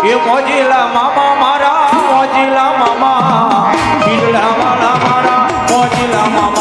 એ મોજીલા મામા મારા મોજીલા મામા બિલડા વાળા મારા મોજીલા મામા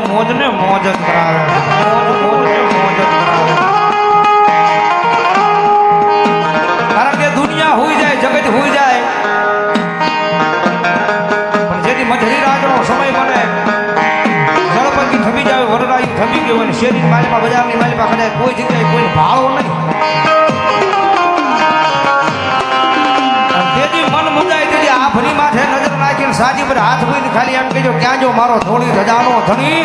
મોજ ને મોજ જ કરાવે કારણ કે દુનિયા હોઈ જાય જગત હોઈ જાય પણ જેથી મધરી રાતનો સમય બને જળપંખી થમી જાય વરરાયું થમી ગયું અને શેરી માલિપા બજારની માલિપા કદાચ કોઈ જગ્યાએ કોઈ ભાળો નહીં જેથી મન મુંજાય તેથી આ ભરી માથે નજર નાખીને સાજી પર હાથ મૂકીને ખાલી એમ કહેજો ક્યાં જો મારો ધોળી ધજાનો ધણી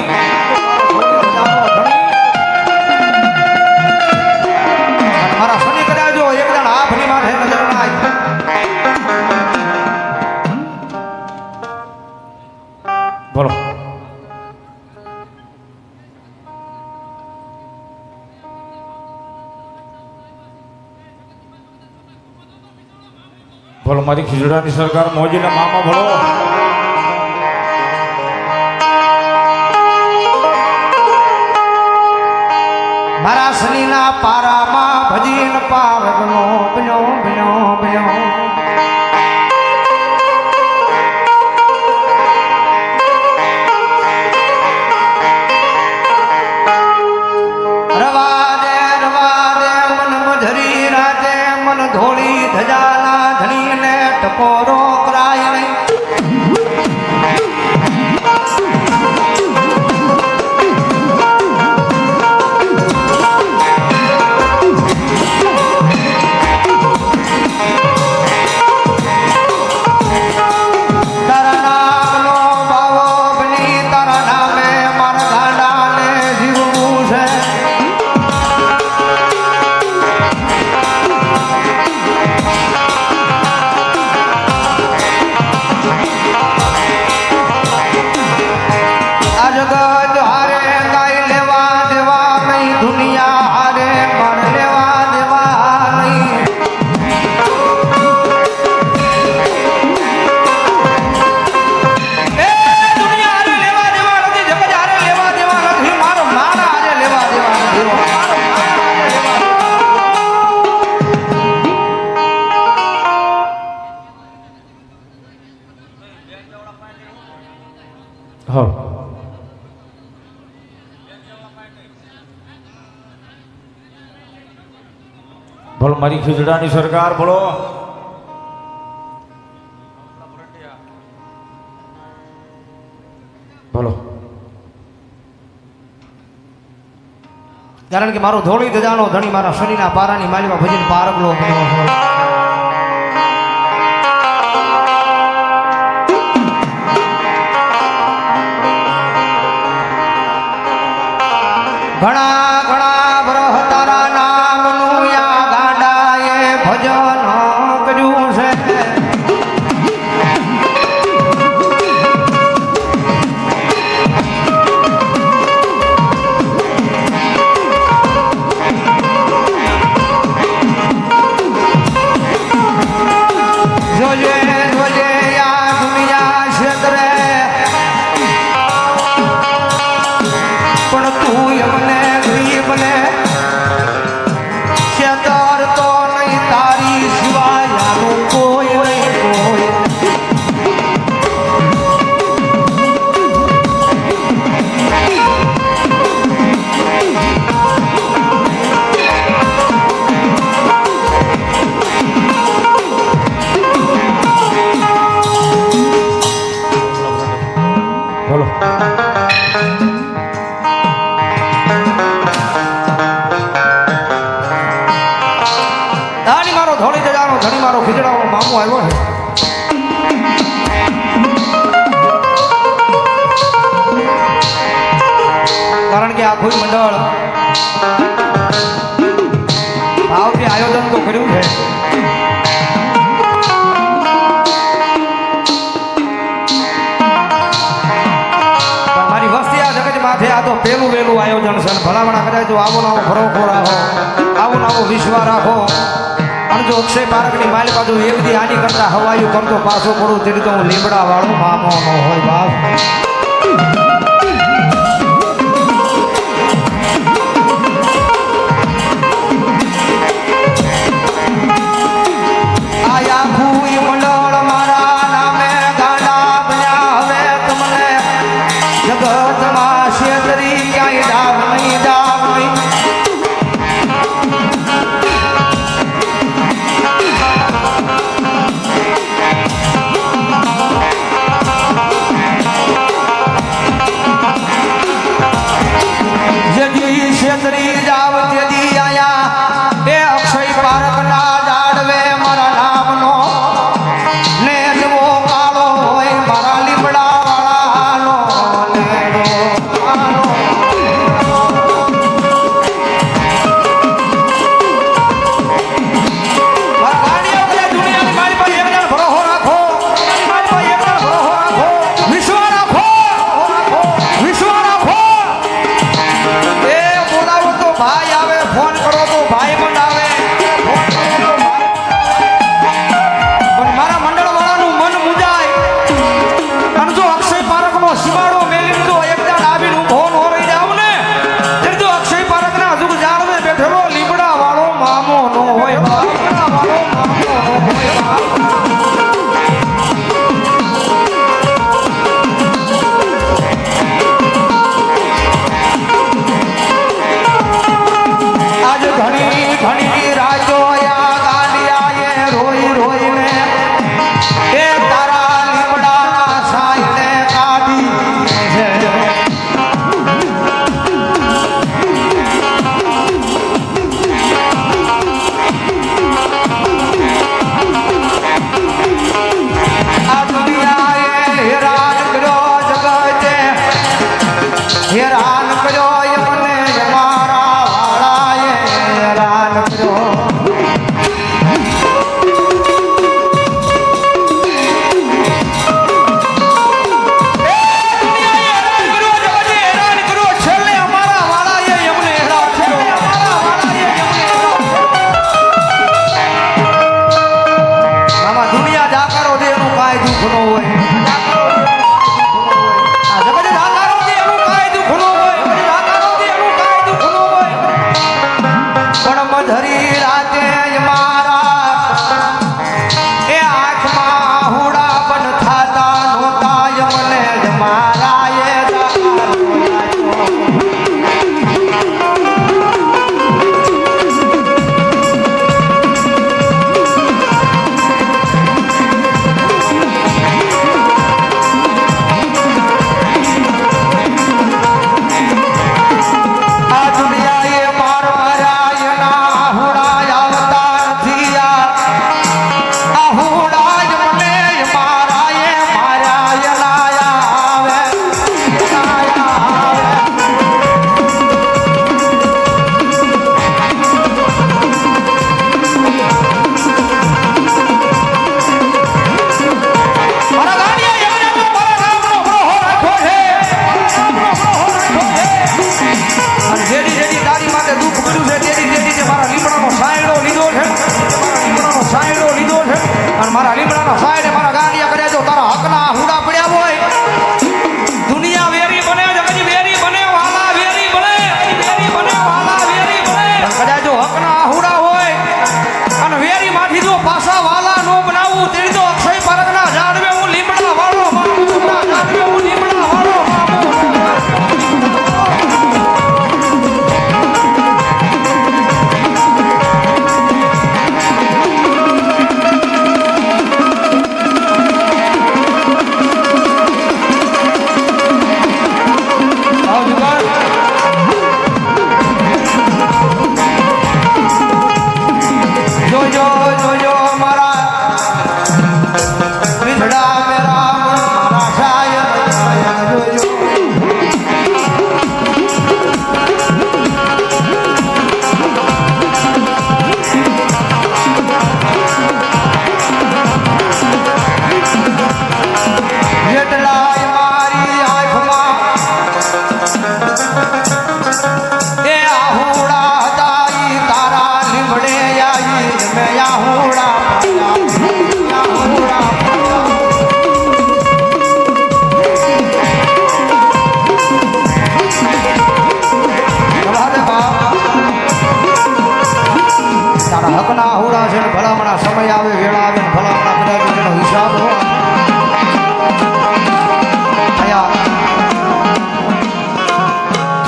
મારા શનિ કદાચ જો એક જણ આ ભરી માથે નજર નાખ બોલો બોલો મારી ખીજડાની સરકાર મોજીના મામા બોલો મારા શનિના પારામાં ભજીન પાવગનો બન્યો બન્યો બન્યો રવા દે મન મધરી રાતે મન ધોળી ધજાના ધણીને ટકોરો કરાય નહીં બોલો મારી ખીજડાની સરકાર બોલો બોલો કારણ કે મારો ધોળી ધજાનો ધણી મારા શરીરના પારાની માલીમાં ભજન પારગલો બન્યો છે. ઘણા ઘણા વ્રહ તારા નામનું યા ગાડાએ ભજન કર્યું છે. જોજે જોજે યા દુનિયા ક્ષેત્રે પણ તું એમને ગરીબને ક્ષેત્ર તો નહીં તારી સિવાય આનું કોઈ નહીં કોઈ. બોલો દાની મારો ધોળી જજાનો ધણી મારો ખીજડાનો મામો આવ્યો છે. કારણ કે આખું મંડળ ભાવથી આયોજન તો કર્યું છે. પણ મારી વસ્તી આ જગત માથે આ તો પેલું વેલું આયોજન છે. ભલામણા કદાચ જો આવો નાવો ભરોખો રાખો, આવો નાવો વિશ્વાસ રાખો અને જો અક્ષય પારકની માલી બાજુ એક દી આની કરતા હવાયું કરતો પાછો પડું તેની તો હું લીમડા વાળો મામો ન હોય બાપ. આયા ભૂઈ મંડળ મારા નામે ગાડા બન્યા. હવે તમને જગતમાં શેતરી ક્યાંય ડાબ નહીં, ડાબ નહીં. જેદી શેતરી જાવ તેદી આયા એ અક્ષય પારકના જાડવે મારા નામનો ને જવો કાળો હોય મારા લીમડા વાળાનો નેડો કાળો. ગાડીઓ બધા દુનિયાની મારી પાસે એક જણ ભરોસો રાખો, મારી પાસે એક જણ ભરોસો રાખો, વિશ્વાસ રાખો, વિશ્વાસ રાખો. એ બોલાવો તો ભાઈ આવે, ફોન કરો તો ભાઈ પણ આવે, ફોન કરો તો ભાઈ પણ આવે. પણ મારા મંડળ વાળાનું મન મુંજાય અને જો અક્ષય પારકનો શિવાળો મેલી જો એક દાડ આવીને ઊભો ન રહી જાવ ને ત્યારે જો અક્ષય પારકના હજુ ઝાડને બેઠેલો લીમડા વાળો મામો નો હોય, લીમડા વાળો મામો નો હોય બાપ. આજ ઘણી ઘણી રાજો યા ગાંડિયાએ રોઈ રોઈને એ તારા લીમડાના સાઈને કાઢી છે. આ દુનિયાએ હેરાન કર્યો, જગતે હેરાન કર્યો, એમને અમારા વાળાએ હેરાન કર્યો. એ દુનિયાએ હેરાન કર્યો, જગતે હેરાન કર્યો, છેલ્લે અમારા વાળાએ એમને હેરાન કર્યો, અમારા વાળાએ એમને હેરાન કર્યો. આમાં દુનિયા જાકારો દે એનું કાંઈ દુઃખ ન હોય, આ જગતે જાકારો દે એનું કાંઈ દુઃખ ન હોય.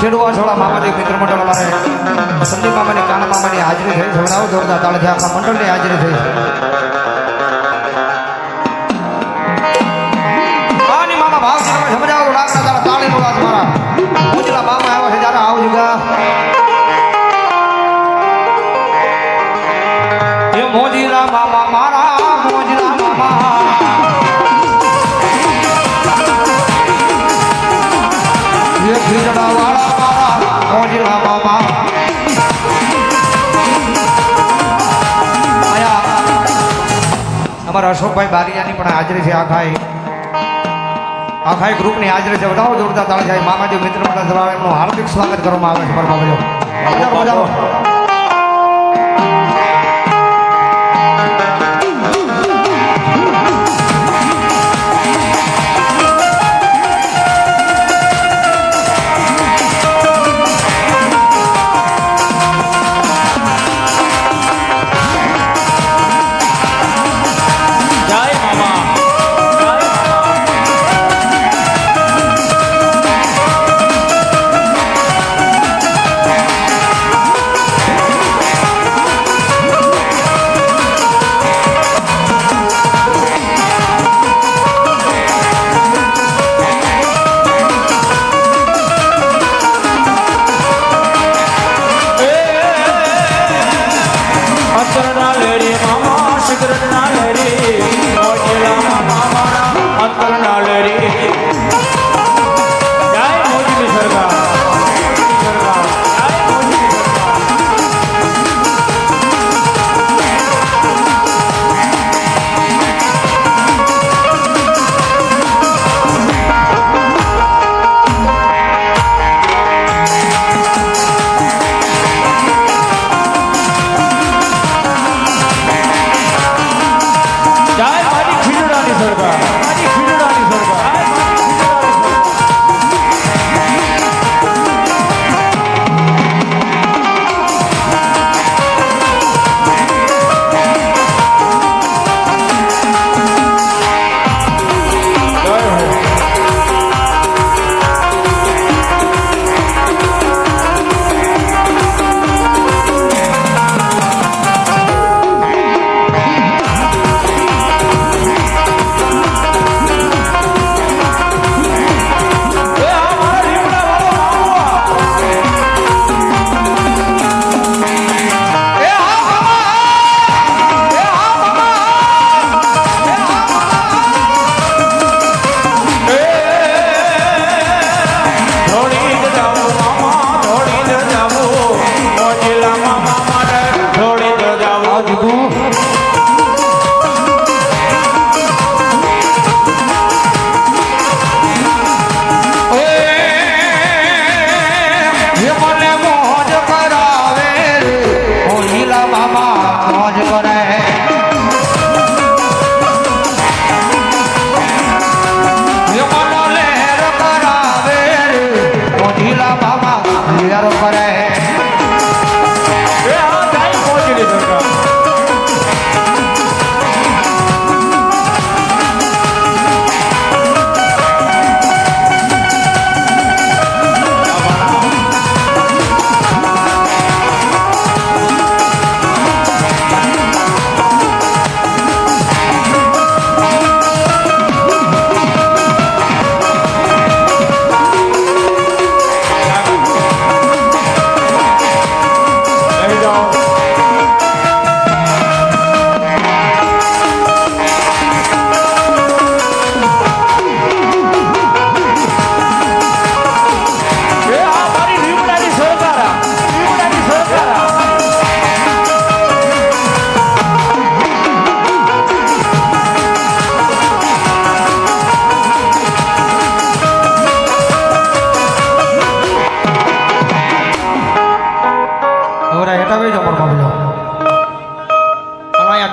છેડવા છોડા મામાજી મિત્ર મંડળ અમારે સંદીપ મામાની કાના મામાની હાજરી થઈ સવડાવો જોરદાર તાળીથી આખા મંડળની હાજરી થઈ આની મામા ભાવ સમજાવો લાગતા તારા તાળીનો વાત મારા પૂજલા મામા આવ્યા છે ત્યારે આવ જુગા એ મોજીલા મામા મારા મોજીલા મામા ये खिजड़ा वाला मारा मोजिला मामा आया हमारा अशोक भाई बारियानी पण हाजरी છે આખાઈ ગ્રુપની હાજરી છે વધાવો જોરદાર તાળી થાય મામાજી મિત્ર મંડળ દ્વારા એમનું હાર્દિક સ્વાગત કરવામાં આવે છે મારા બાબજો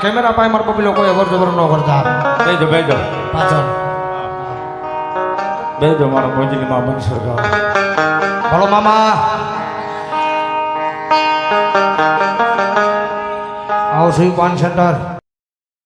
કેમેરા પાસે મારા પપ્પી લોકો અવર જબર ન કરતા બેજો પાછળ બેજો મારા મોજીલી માં બંધ સરકાર બોલો મામા આવો સુઈ પાન સેન્ટર